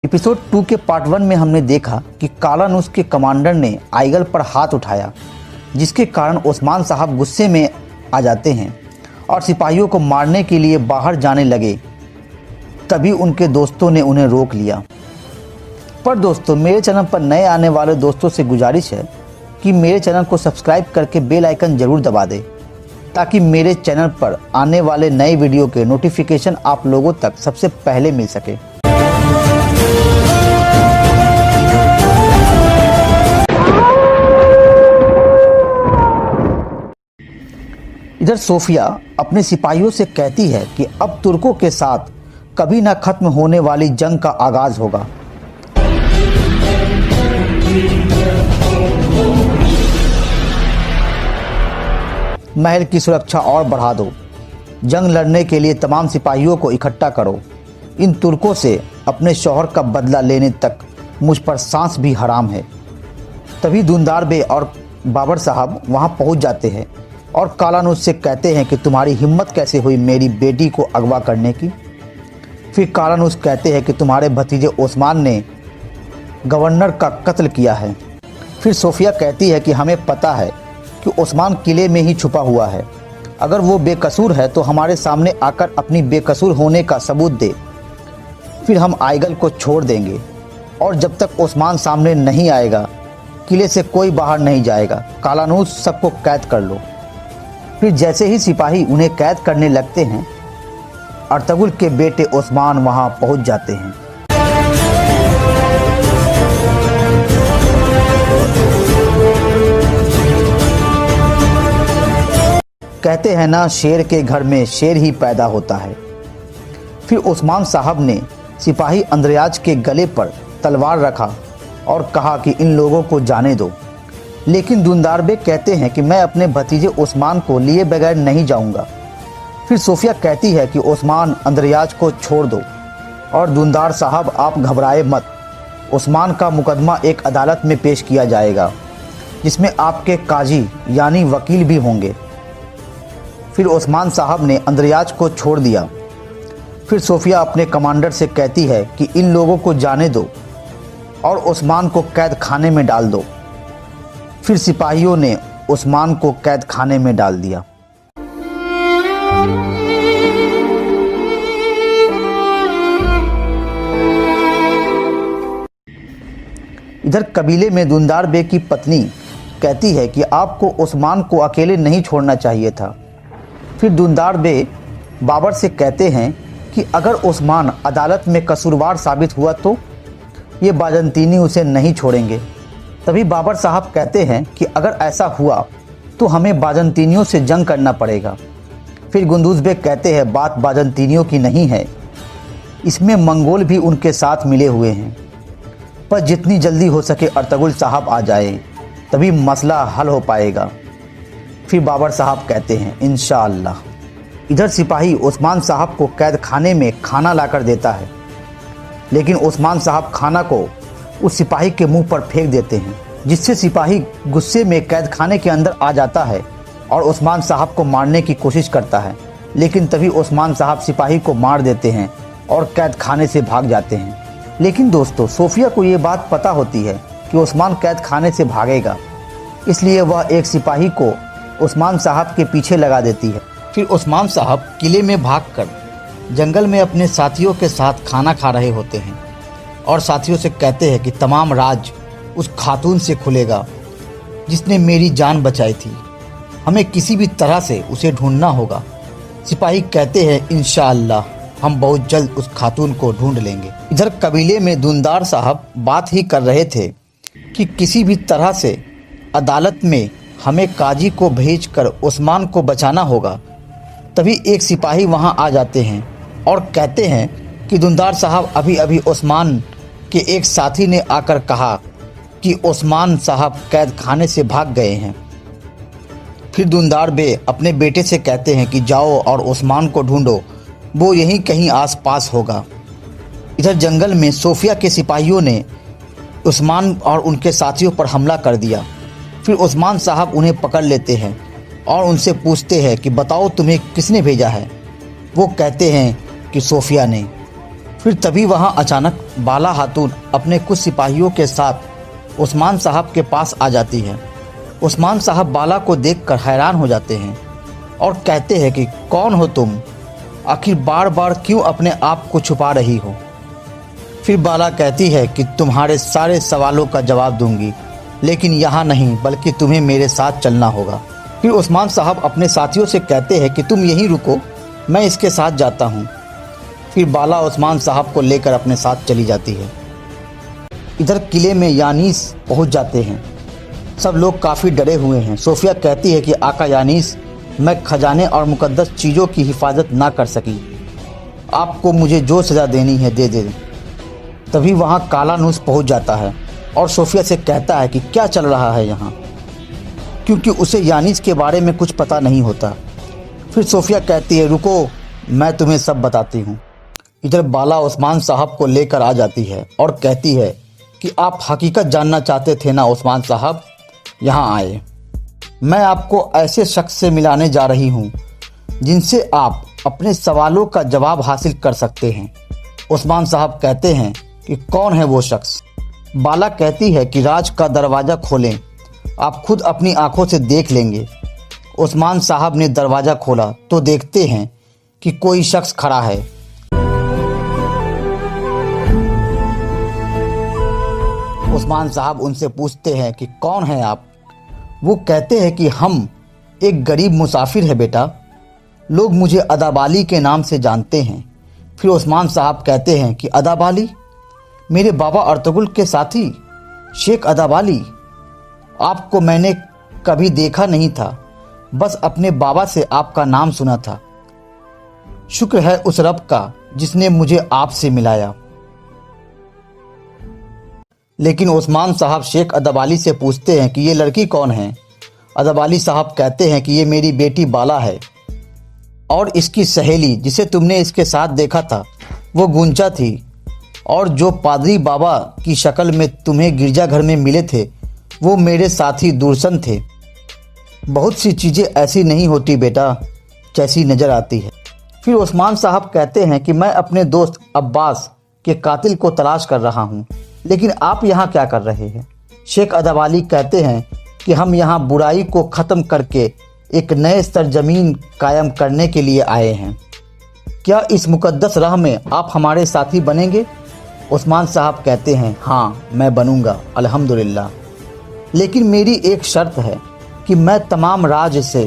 Episode 2 के part 1 में हमने देखा कि कालानूस के कमांडर ने आइगल पर हाथ उठाया, जिसके कारण ओस्मान साहब गुस्से में आ जाते हैं और सिपाहियों को मारने के लिए बाहर जाने लगे। तभी उनके दोस्तों ने उन्हें रोक लिया। पर दोस्तों, मेरे चैनल पर नए आने वाले दोस्तों से गुजारिश है कि मेरे चैनल को सब्सक्राइब करके बेल आइकन ज़रूर दबा दें, ताकि मेरे चैनल पर आने वाले नए वीडियो के नोटिफिकेशन आप लोगों तक सबसे पहले मिल सके। इधर सोफिया अपने सिपाहियों से कहती है कि अब तुर्कों के साथ कभी न खत्म होने वाली जंग का आगाज होगा। महल की सुरक्षा और बढ़ा दो, जंग लड़ने के लिए तमाम सिपाहियों को इकट्ठा करो। इन तुर्कों से अपने शौहर का बदला लेने तक मुझ पर सांस भी हराम है। तभी दुंदार बे और बाबर साहब वहां पहुंच जाते हैं और कालानूस से कहते हैं कि तुम्हारी हिम्मत कैसे हुई मेरी बेटी को अगवा करने की। फिर कालानूस कहते हैं कि तुम्हारे भतीजे ओस्मान ने गवर्नर का कत्ल किया है। फिर सोफिया कहती है कि हमें पता है कि ओस्मान किले में ही छुपा हुआ है। अगर वो बेकसूर है तो हमारे सामने आकर अपनी बेकसूर होने का सबूत दे, फिर हम आइगल को छोड़ देंगे। और जब तक ओस्मान सामने नहीं आएगा किले से कोई बाहर नहीं जाएगा। कालानूस सबको कैद कर लो। फिर जैसे ही सिपाही उन्हें कैद करने लगते हैं, अर्तुगरुल के बेटे ओस्मान वहां पहुंच जाते हैं। कहते हैं ना, शेर के घर में शेर ही पैदा होता है। फिर ओस्मान साहब ने सिपाही अंद्रयाज के गले पर तलवार रखा और कहा कि इन लोगों को जाने दो। लेकिन दुंदारबे कहते हैं कि मैं अपने भतीजे ओस्मान को लिए बगैर नहीं जाऊंगा। फिर सोफिया कहती है कि ओस्मान अंद्रयाज को छोड़ दो। और दुंदार साहब, आप घबराए मत, ओस्मान का मुकदमा एक अदालत में पेश किया जाएगा, जिसमें आपके काजी यानी वकील भी होंगे। फिर ओस्मान साहब ने अंद्रयाज को छोड़ दिया। फिर सोफिया अपने कमांडर से कहती है कि इन लोगों को जाने दो और ओस्मान को कैद खाने में डाल दो। फिर सिपाहियों ने ओस्मान को कैद खाने में डाल दिया। इधर कबीले में दुंदार बे की पत्नी कहती है कि आपको ओस्मान को अकेले नहीं छोड़ना चाहिए था। फिर दुंदार बे बाबर से कहते हैं कि अगर ओस्मान अदालत में कसूरवार साबित हुआ तो ये बाजंतीनी उसे नहीं छोड़ेंगे। तभी बाबर साहब कहते हैं कि अगर ऐसा हुआ तो हमें बाजंतीनियों से जंग करना पड़ेगा। फिर गुंदूज बेग कहते हैं बात बाजंतीनियों की नहीं है, इसमें मंगोल भी उनके साथ मिले हुए हैं। पर जितनी जल्दी हो सके अर्तुगरुल साहब आ जाए, तभी मसला हल हो पाएगा। फिर बाबर साहब कहते हैं इंशाअल्लाह। इधर सिपाही ओस्मान साहब को कैद खाने में खाना लाकर देता है, लेकिन ओस्मान साहब खाना को उस सिपाही के मुंह पर फेंक देते हैं, जिससे सिपाही गुस्से में कैद खाने के अंदर आ जाता है और ओस्मान साहब को मारने की कोशिश करता है। लेकिन तभी ओस्मान साहब सिपाही को मार देते हैं और कैद खाने से भाग जाते हैं। लेकिन दोस्तों, सोफिया को ये बात पता होती है कि ओस्मान कैद खाने से भागेगा, इसलिए वह एक सिपाही को ओस्मान साहब के पीछे लगा देती है। फिर ओस्मान साहब किले में भागकर जंगल में अपने साथियों के साथ खाना खा रहे होते हैं और साथियों से कहते हैं कि तमाम राज उस खातून से खुलेगा जिसने मेरी जान बचाई थी। हमें किसी भी तरह से उसे ढूंढना होगा। सिपाही कहते हैं इंशाअल्लाह हम बहुत जल्द उस खातून को ढूंढ लेंगे। इधर कबीले में दुंदार साहब बात ही कर रहे थे कि किसी भी तरह से अदालत में हमें काजी को भेजकर ओस्मान को बचाना होगा। तभी एक सिपाही वहां आ जाते हैं और कहते हैं कि दुंदार साहब, अभी अभी ओस्मान के एक साथी ने आकर कहा कि ओस्मान साहब कैद खाने से भाग गए हैं। फिर दुंदार बे अपने बेटे से कहते हैं कि जाओ और ओस्मान को ढूंढो, वो यहीं कहीं आसपास होगा। इधर जंगल में सोफिया के सिपाहियों ने ओस्मान और उनके साथियों पर हमला कर दिया। फिर ओस्मान साहब उन्हें पकड़ लेते हैं और उनसे पूछते हैं कि बताओ तुम्हें किसने भेजा है। वो कहते हैं कि सोफिया ने। फिर तभी वहां अचानक बाला खातून अपने कुछ सिपाहियों के साथ उस्मान साहब के पास आ जाती है। उस्मान साहब बाला को देखकर हैरान हो जाते हैं और कहते हैं कि कौन हो तुम, आखिर बार बार क्यों अपने आप को छुपा रही हो। फिर बाला कहती है कि तुम्हारे सारे सवालों का जवाब दूंगी, लेकिन यहाँ नहीं बल्कि तुम्हें मेरे साथ चलना होगा। फिर उस्मान साहब अपने साथियों से कहते हैं कि तुम यहीं रुको, मैं इसके साथ जाता हूँ। फिर बाला उस्मान साहब को लेकर अपने साथ चली जाती है। इधर किले में यानीस पहुँच जाते हैं। सब लोग काफ़ी डरे हुए हैं। सोफिया कहती है कि आका यानीस, मैं खजाने और मुकद्दस चीज़ों की हिफाजत ना कर सकी, आपको मुझे जो सज़ा देनी है दे दे। तभी वहाँ कालानूस पहुँच जाता है और सोफिया से कहता है कि क्या चल रहा है यहाँ, क्योंकि उसे यानीस के बारे में कुछ पता नहीं होता। फिर सोफिया कहती है रुको, मैं तुम्हें सब बताती हूँ। इधर बाला उस्मान साहब को लेकर आ जाती है और कहती है कि आप हकीकत जानना चाहते थे ना उस्मान साहब, यहाँ आए। मैं आपको ऐसे शख्स से मिलाने जा रही हूँ जिनसे आप अपने सवालों का जवाब हासिल कर सकते हैं। उस्मान साहब कहते हैं कि कौन है वो शख्स। बाला कहती है कि राज का दरवाज़ा खोलें, आप खुद अपनी आंखों से देख लेंगे। उस्मान साहब ने दरवाज़ा खोला तो देखते हैं कि कोई शख्स खड़ा है। उस्मान साहब उनसे पूछते हैं कि कौन है आप। वो कहते हैं कि हम एक गरीब मुसाफिर है बेटा, लोग मुझे अदाबाली के नाम से जानते हैं। फिर उस्मान साहब कहते हैं कि अदाबाली, मेरे बाबा अर्तुगरुल के साथी शेख अदाबाली, आपको मैंने कभी देखा नहीं था, बस अपने बाबा से आपका नाम सुना था। शुक्र है उस रब का जिसने मुझे आपसे मिलाया। लेकिन उस्मान साहब शेख अदाबाली से पूछते हैं कि ये लड़की कौन है। अदाबाली साहब कहते हैं कि ये मेरी बेटी बाला है और इसकी सहेली जिसे तुमने इसके साथ देखा था वो गुंचा थी, और जो पादरी बाबा की शक्ल में तुम्हें गिरजाघर में मिले थे वो मेरे साथी दूरसन थे। बहुत सी चीज़ें ऐसी नहीं होती बेटा जैसी नज़र आती है। फिर उस्मान साहब कहते हैं कि मैं अपने दोस्त अब्बास के कातिल को तलाश कर रहा हूँ, लेकिन आप यहाँ क्या कर रहे हैं। शेख अदाबाली कहते हैं कि हम यहाँ बुराई को ख़त्म करके एक नए सरजमीन कायम करने के लिए आए हैं। क्या इस मुकद्दस राह में आप हमारे साथी बनेंगे। उस्मान साहब कहते हैं हाँ मैं बनूंगा अल्हम्दुलिल्लाह, लेकिन मेरी एक शर्त है कि मैं तमाम राज से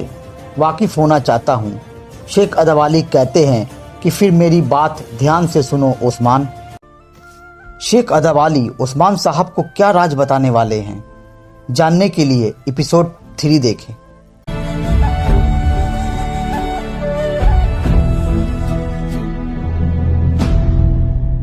वाकिफ़ होना चाहता हूँ। शेख अदाबाली कहते हैं कि फिर मेरी बात ध्यान से सुनो उस्मान। शेख अदाबाली उस्मान साहब को क्या राज बताने वाले हैं, जानने के लिए एपिसोड 3 देखें।